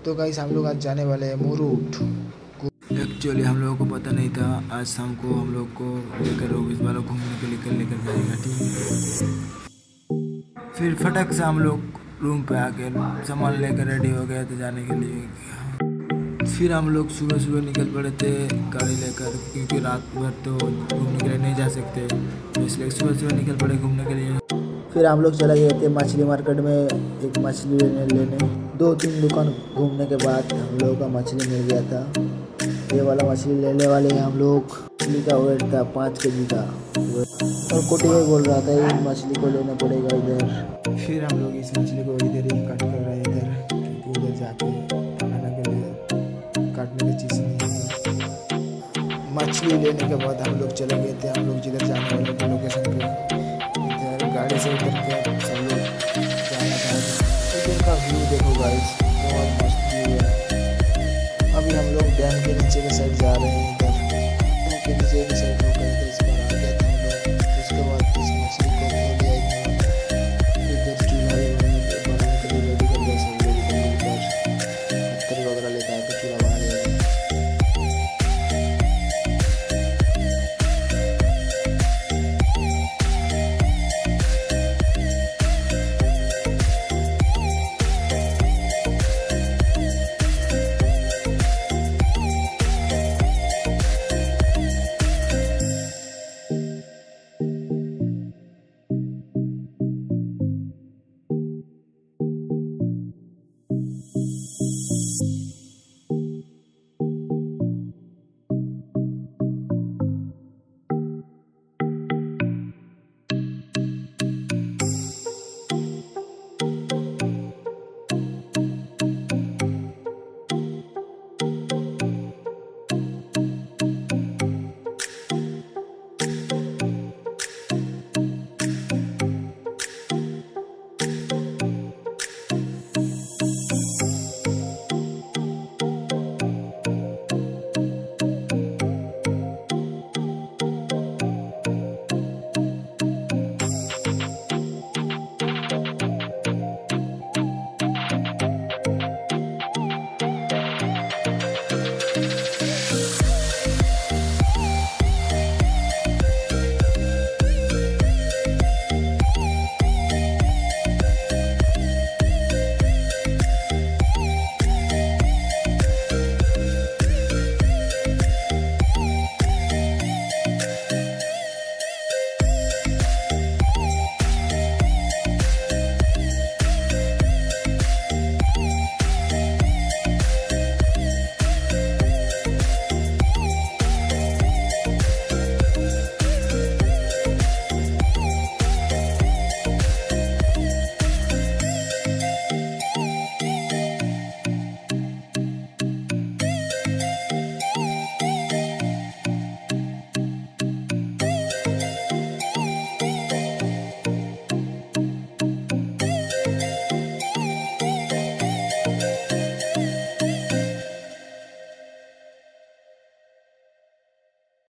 तो गाइस हम लोग आज जाने वाले हैं मुरुड। एक्चुअली हम लोगों को पता नहीं था, आज शाम को हम लोग को लेकर ऑफिस वालों घूमने के लिए लेकर जाएगा, ठीक है। फिर फटक से हम लोग रूम पे आकर सामान लेकर रेडी हो गए थे जाने के लिए। फिर हम लोग सुबह सुबह निकल पड़े थे गाड़ी लेकर, क्योंकि रात भर तो घूमने के लिए नहीं जा सकते, तो इसलिए सुबह सुबह निकल पड़े घूमने के लिए। फिर हम लोग चले गए थे मछली मार्केट में एक मछली लेने 2-3 दुकान घूमने के बाद हम लोगों का मछली मिल गया था। ये वाला मछली लेने वाले हैं हम लोग। मछली का वेट था 5 kg का, और कोटी भाई बोल रहा था ये मछली को लेना पड़ेगा इधर। फिर हम लोग इस मछली को इधर ही कट कर रहे हैं इधर, क्योंकि उधर जाके बनाने के लिए काटने की चीज़ नहीं है। मछली लेने के बाद हम लोग चले गए थे हम लोग जिधर जाने वाले थे लोकेशन पे। इधर गाड़ी से उतर के सब लोग जाना था। इधर का व्यू देखो गाइस, बहुत मस्त व्यू है। अभी हम लोग डैम के नीचे के साइड जा रहे हैं, इधर डैम के नीचे के साइड